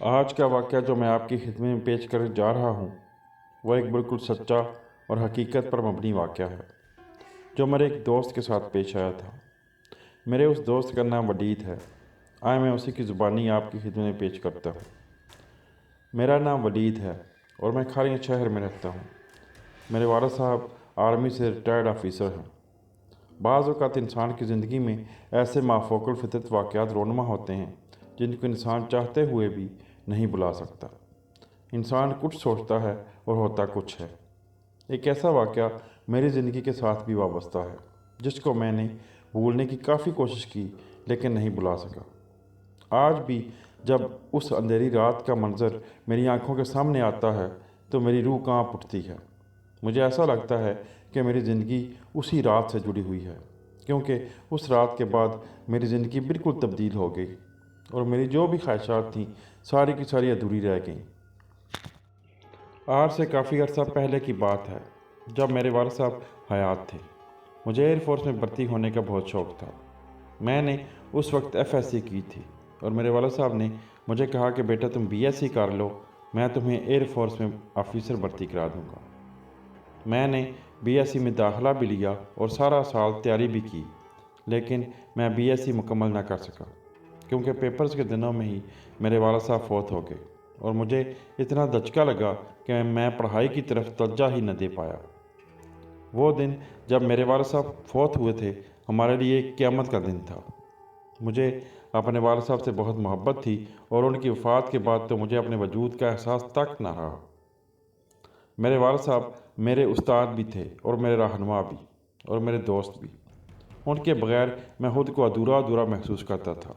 آج کا واقعہ جو میں آپ کی خدمت میں پیش کر جا رہا ہوں وہ ایک بالکل سچا اور حقیقت پر مبنی واقعہ ہے جو میرے ایک دوست کے ساتھ پیش آیا تھا۔ میرے اس دوست کا نام ولید ہے۔ آئے میں اسی کی زبانی آپ کی خدمت میں پیش کرتا ہوں۔ میرا نام ولید ہے اور میں کھاریاں شہر میں رہتا ہوں۔ میرے والد صاحب آرمی سے ریٹائرڈ آفیسر ہیں۔ بعض اوقات انسان کی زندگی میں ایسے مافوق الفطرت واقعات رونما ہوتے ہیں جن کو انسان چاہتے ہوئے بھی نہیں بلا سکتا۔ انسان کچھ سوچتا ہے اور ہوتا کچھ ہے۔ ایک ایسا واقعہ میری زندگی کے ساتھ بھی وابستہ ہے جس کو میں نے بھولنے کی کافی کوشش کی لیکن نہیں بلا سکا۔ آج بھی جب اس اندھیری رات کا منظر میری آنکھوں کے سامنے آتا ہے تو میری روح کانپ اٹھتی ہے۔ مجھے ایسا لگتا ہے کہ میری زندگی اسی رات سے جڑی ہوئی ہے، کیونکہ اس رات کے بعد میری زندگی بالکل تبدیل ہو گئی اور میری جو بھی خواہشات تھیں ساری کی ساری ادھوری رہ گئیں۔ آج سے کافی عرصہ پہلے کی بات ہے جب میرے والد صاحب حیات تھے۔ مجھے ایئر فورس میں بھرتی ہونے کا بہت شوق تھا۔ میں نے اس وقت FSC کی تھی اور میرے والد صاحب نے مجھے کہا کہ بیٹا تم BSc کر لو، میں تمہیں ایئر فورس میں آفیسر بھرتی کرا دوں گا۔ میں نے BSc میں داخلہ بھی لیا اور سارا سال تیاری بھی کی، لیکن میں BSc مکمل نہ کر سکا کیونکہ پیپرز کے دنوں میں ہی میرے والد صاحب فوت ہو گئے اور مجھے اتنا دھچکا لگا کہ میں پڑھائی کی طرف توجہ ہی نہ دے پایا۔ وہ دن جب میرے والد صاحب فوت ہوئے تھے ہمارے لیے ایک قیامت کا دن تھا۔ مجھے اپنے والد صاحب سے بہت محبت تھی اور ان کی وفات کے بعد تو مجھے اپنے وجود کا احساس تک نہ رہا۔ میرے والد صاحب میرے استاد بھی تھے اور میرے رہنما بھی اور میرے دوست بھی۔ ان کے بغیر میں خود کو ادھورا ادھورا محسوس کرتا تھا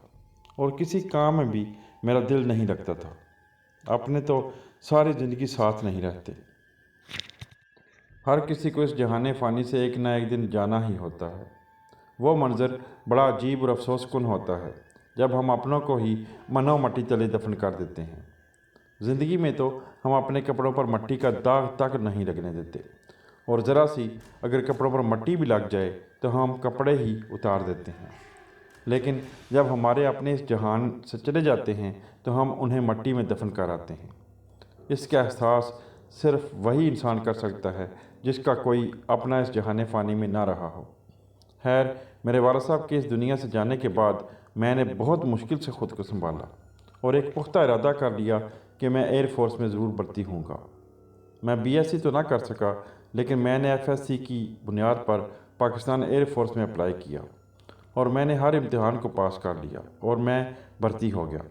اور کسی کام میں بھی میرا دل نہیں لگتا تھا۔ اپنے تو ساری زندگی ساتھ نہیں رہتے۔ ہر کسی کو اس جہان فانی سے ایک نہ ایک دن جانا ہی ہوتا ہے۔ وہ منظر بڑا عجیب اور افسوس کن ہوتا ہے جب ہم اپنوں کو ہی منو مٹی تلے دفن کر دیتے ہیں۔ زندگی میں تو ہم اپنے کپڑوں پر مٹی کا داغ تک نہیں لگنے دیتے، اور ذرا سی اگر کپڑوں پر مٹی بھی لگ جائے تو ہم کپڑے ہی اتار دیتے ہیں۔ لیکن جب ہمارے اپنے اس جہان سے چلے جاتے ہیں تو ہم انہیں مٹی میں دفن کر آتے ہیں۔ اس کا احساس صرف وہی انسان کر سکتا ہے جس کا کوئی اپنا اس جہان فانی میں نہ رہا ہو۔ خیر، میرے والد صاحب کے اس دنیا سے جانے کے بعد میں نے بہت مشکل سے خود کو سنبھالا اور ایک پختہ ارادہ کر لیا کہ میں ایئر فورس میں ضرور بھرتی ہوں گا۔ میں BSc تو نہ کر سکا، لیکن میں نے FSc کی بنیاد پر پاکستان ایئر فورس میں اپلائی کیا اور میں نے ہر امتحان کو پاس کر لیا اور میں بھرتی ہو گیا۔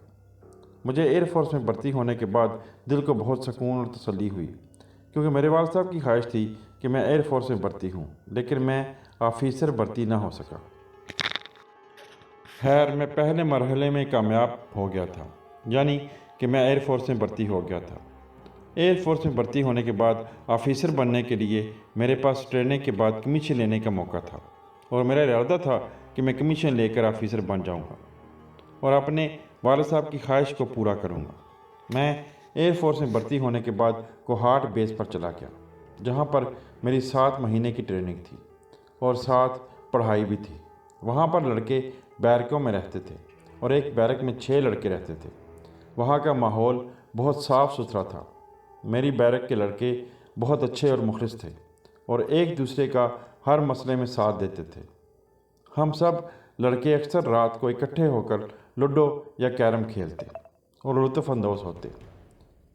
مجھے ایئر فورس میں بھرتی ہونے کے بعد دل کو بہت سکون اور تسلی ہوئی، کیونکہ میرے والد صاحب کی خواہش تھی کہ میں ایئر فورس میں بھرتی ہوں، لیکن میں آفیسر بھرتی نہ ہو سکا۔ خیر، میں پہلے مرحلے میں کامیاب ہو گیا تھا، یعنی کہ میں ایئر فورس میں بھرتی ہو گیا تھا۔ ایئر فورس میں بھرتی ہونے کے بعد آفیسر بننے کے لیے میرے پاس ٹریننگ کے بعد کمیشن لینے کا موقع تھا اور میرا ارادہ تھا کہ میں کمیشن لے کر آفیسر بن جاؤں گا اور اپنے والد صاحب کی خواہش کو پورا کروں گا۔ میں ایئر فورس میں بھرتی ہونے کے بعد کوہاٹ بیس پر چلا گیا، جہاں پر میری 7 مہینے کی ٹریننگ تھی اور ساتھ پڑھائی بھی تھی۔ وہاں پر لڑکے بیرکوں میں رہتے تھے اور ایک بیرک میں 6 لڑکے رہتے تھے۔ وہاں کا ماحول بہت صاف ستھرا تھا۔ میری بیرک کے لڑکے بہت اچھے اور مخلص تھے اور ایک دوسرے کا ہر مسئلے میں ساتھ دیتے تھے۔ ہم سب لڑکے اکثر رات کو اکٹھے ہو کر لوڈو یا کیرم کھیلتے اور لطف اندوز ہوتے۔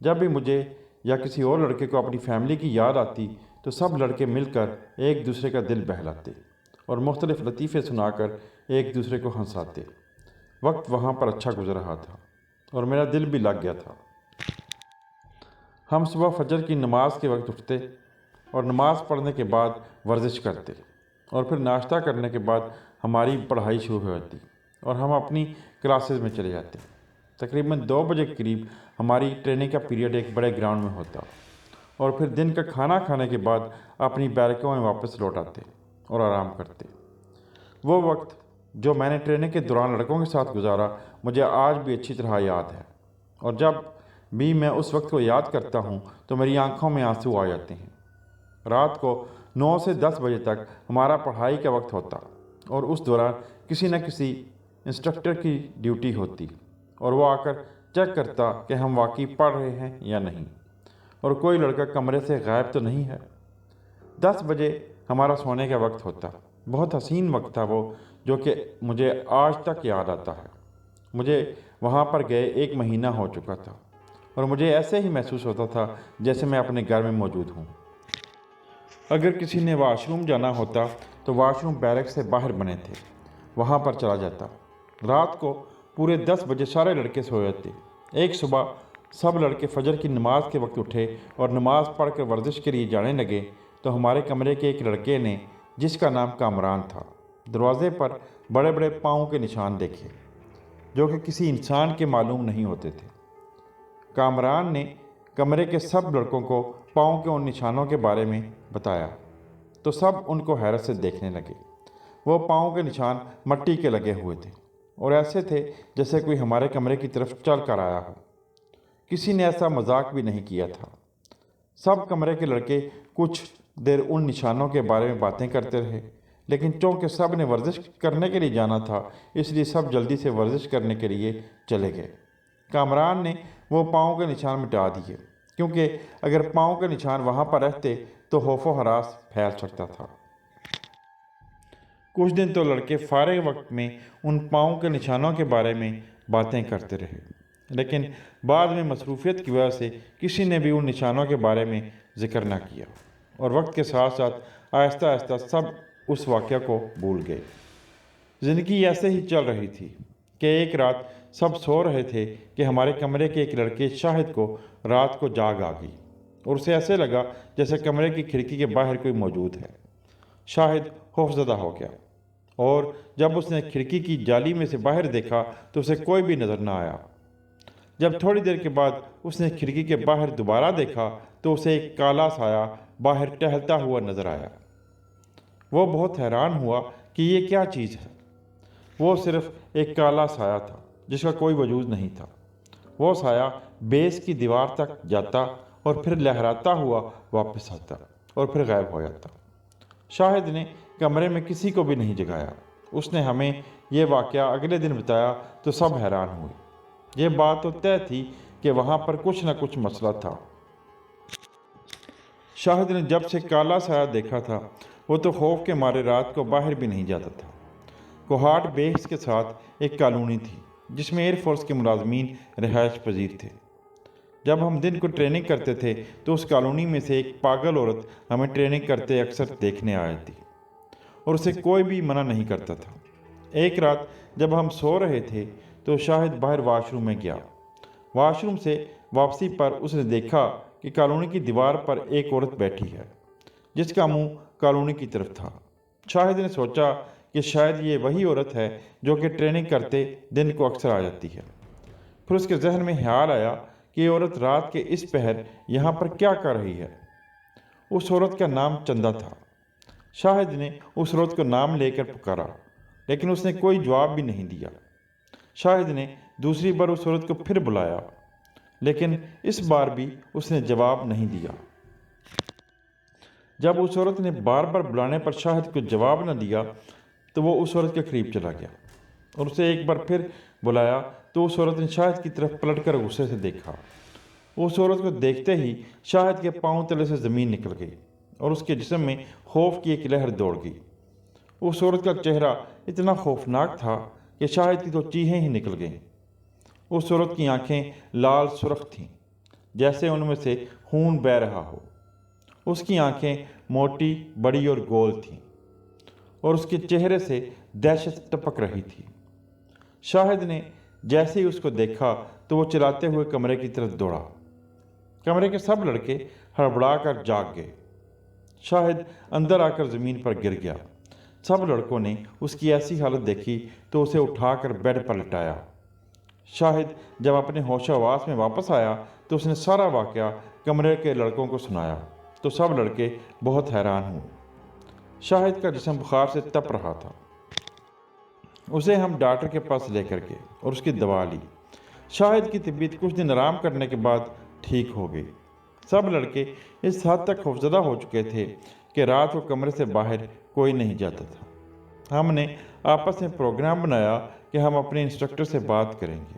جب بھی مجھے یا کسی اور لڑکے کو اپنی فیملی کی یاد آتی تو سب لڑکے مل کر ایک دوسرے کا دل بہلاتے اور مختلف لطیفے سنا کر ایک دوسرے کو ہنساتے۔ وقت وہاں پر اچھا گزر رہا تھا اور میرا دل بھی لگ گیا تھا۔ ہم صبح فجر کی نماز کے وقت اٹھتے اور نماز پڑھنے کے بعد ورزش کرتے اور پھر ناشتہ کرنے کے بعد ہماری پڑھائی شروع ہو جاتی اور ہم اپنی کلاسز میں چلے جاتے۔ تقریباً 2 بجے کے قریب ہماری ٹریننگ کا پیریڈ ایک بڑے گراؤنڈ میں ہوتا اور پھر دن کا کھانا کھانے کے بعد اپنی بیرکوں میں واپس لوٹ آتے اور آرام کرتے۔ وہ وقت جو میں نے ٹریننگ کے دوران لڑکوں کے ساتھ گزارا مجھے آج بھی اچھی طرح یاد ہے، اور جب بھی میں اس وقت کو یاد کرتا ہوں تو میری آنکھوں میں آنسو آ جاتے ہیں۔ رات کو 9 سے 10 بجے تک ہمارا پڑھائی کا وقت ہوتا اور اس دوران کسی نہ کسی انسٹرکٹر کی ڈیوٹی ہوتی اور وہ آ کر چیک کرتا کہ ہم واقعی پڑھ رہے ہیں یا نہیں، اور کوئی لڑکا کمرے سے غائب تو نہیں ہے۔ 10 بجے ہمارا سونے کا وقت ہوتا۔ بہت حسین وقت تھا وہ، جو کہ مجھے آج تک یاد آتا ہے۔ مجھے وہاں پر گئے 1 مہینہ ہو چکا تھا، اور مجھے ایسے ہی محسوس ہوتا تھا جیسے میں اپنے گھر میں موجود ہوں۔ اگر کسی نے واش روم جانا ہوتا تو واش روم بیرک سے باہر بنے تھے، وہاں پر چلا جاتا۔ رات کو پورے 10 بجے سارے لڑکے سو جاتے۔ ایک صبح سب لڑکے فجر کی نماز کے وقت اٹھے اور نماز پڑھ کر ورزش کے لیے جانے لگے تو ہمارے کمرے کے ایک لڑکے نے، جس کا نام کامران تھا، دروازے پر بڑے بڑے پاؤں کے نشان دیکھے جو کہ کسی انسان کے معلوم نہیں ہوتے تھے۔ کامران نے کمرے کے سب لڑکوں کو پاؤں کے ان نشانوں کے بارے میں بتایا تو سب ان کو حیرت سے دیکھنے لگے۔ وہ پاؤں کے نشان مٹی کے لگے ہوئے تھے اور ایسے تھے جیسے کوئی ہمارے کمرے کی طرف چل کر آیا ہو۔ کسی نے ایسا مذاق بھی نہیں کیا تھا۔ سب کمرے کے لڑکے کچھ دیر ان نشانوں کے بارے میں باتیں کرتے رہے، لیکن چونکہ سب نے ورزش کرنے کے لیے جانا تھا، اس لیے سب جلدی سے ورزش کرنے کے لیے چلے گئے۔ کامران نے وہ پاؤں کے نشان مٹا دیے، کیونکہ اگر پاؤں کے نشان وہاں پر رہتے تو خوف و ہراس پھیل سکتا تھا۔ کچھ دن تو لڑکے فارغ وقت میں ان پاؤں کے نشانوں کے بارے میں باتیں کرتے رہے، لیکن بعد میں مصروفیت کی وجہ سے کسی نے بھی ان نشانوں کے بارے میں ذکر نہ کیا، اور وقت کے ساتھ ساتھ آہستہ آہستہ سب اس واقعہ کو بھول گئے۔ زندگی ایسے ہی چل رہی تھی کہ ایک رات سب سو رہے تھے کہ ہمارے کمرے کے ایک لڑکے شاہد کو رات کو جاگ آ گئی، اور اسے ایسے لگا جیسے کمرے کی کھڑکی کے باہر کوئی موجود ہے۔ شاہد خوفزدہ ہو گیا، اور جب اس نے کھڑکی کی جالی میں سے باہر دیکھا تو اسے کوئی بھی نظر نہ آیا۔ جب تھوڑی دیر کے بعد اس نے کھڑکی کے باہر دوبارہ دیکھا تو اسے ایک کالا سایہ باہر ٹہلتا ہوا نظر آیا۔ وہ بہت حیران ہوا کہ یہ کیا چیز ہے۔ وہ صرف ایک کالا سایہ تھا جس کا کوئی وجود نہیں تھا۔ وہ سایہ بیس کی دیوار تک جاتا اور پھر لہراتا ہوا واپس آتا اور پھر غائب ہو جاتا۔ شاہد نے کمرے میں کسی کو بھی نہیں جگایا۔ اس نے ہمیں یہ واقعہ اگلے دن بتایا تو سب حیران ہوئے۔ یہ بات تو طے تھی کہ وہاں پر کچھ نہ کچھ مسئلہ تھا۔ شاہد نے جب سے کالا سایہ دیکھا تھا، وہ تو خوف کے مارے رات کو باہر بھی نہیں جاتا تھا۔ کوہاٹ بیس کے ساتھ ایک کالونی تھی جس میں ایئر فورس کے ملازمین رہائش پذیر تھے۔ جب ہم دن کو ٹریننگ کرتے تھے تو اس کالونی میں سے ایک پاگل عورت ہمیں ٹریننگ کرتے اکثر دیکھنے آئی تھی، اور اسے کوئی بھی منع نہیں کرتا تھا۔ ایک رات جب ہم سو رہے تھے تو شاہد باہر واش روم میں گیا۔ واش روم سے واپسی پر اس نے دیکھا کہ کالونی کی دیوار پر ایک عورت بیٹھی ہے جس کا منہ کالونی کی طرف تھا۔ شاہد نے سوچا کہ شاید یہ وہی عورت ہے جو کہ ٹریننگ کرتے دن کو اکثر آ جاتی ہے۔ پھر اس کے ذہن میں خیال آیا کہ یہ عورت رات کے اس پہر یہاں پر کیا کر رہی ہے۔ اس عورت کا نام چندہ تھا۔ شاہد نے اس عورت کو نام لے کر پکارا، لیکن اس نے کوئی جواب بھی نہیں دیا۔ شاہد نے دوسری بار اس عورت کو پھر بلایا، لیکن اس بار بھی اس نے جواب نہیں دیا۔ جب اس عورت نے بار بار بلانے پر شاہد کو جواب نہ دیا تو وہ اس عورت کے قریب چلا گیا اور اسے ایک بار پھر بلایا تو اس عورت نے شاہد کی طرف پلٹ کر غصے سے دیکھا۔ اس عورت کو دیکھتے ہی شاہد کے پاؤں تلے سے زمین نکل گئی اور اس کے جسم میں خوف کی ایک لہر دوڑ گئی۔ اس عورت کا چہرہ اتنا خوفناک تھا کہ شاہد کی تو چیخیں ہی نکل گئیں۔ اس عورت کی آنکھیں لال سرخ تھیں جیسے ان میں سے خون بہہ رہا ہو۔ اس کی آنکھیں موٹی، بڑی اور گول تھیں، اور اس کے چہرے سے دہشت ٹپک رہی تھی۔ شاہد نے جیسے ہی اس کو دیکھا تو وہ چلاتے ہوئے کمرے کی طرف دوڑا۔ کمرے کے سب لڑکے ہڑبڑا کر جاگ گئے۔ شاہد اندر آ کر زمین پر گر گیا۔ سب لڑکوں نے اس کی ایسی حالت دیکھی تو اسے اٹھا کر بیڈ پر لٹایا۔ شاہد جب اپنے ہوش و حواس میں واپس آیا تو اس نے سارا واقعہ کمرے کے لڑکوں کو سنایا تو سب لڑکے بہت حیران ہوئے۔ شاہد کا جسم بخار سے تپ رہا تھا۔ اسے ہم ڈاکٹر کے پاس لے کر گئے اور اس کی دوا لی۔ شاہد کی طبیعت کچھ دن آرام کرنے کے بعد ٹھیک ہو گئی۔ سب لڑکے اس حد تک خوفزدہ ہو چکے تھے کہ رات کو کمرے سے باہر کوئی نہیں جاتا تھا۔ ہم نے آپس میں پروگرام بنایا کہ ہم اپنے انسٹرکٹر سے بات کریں گے۔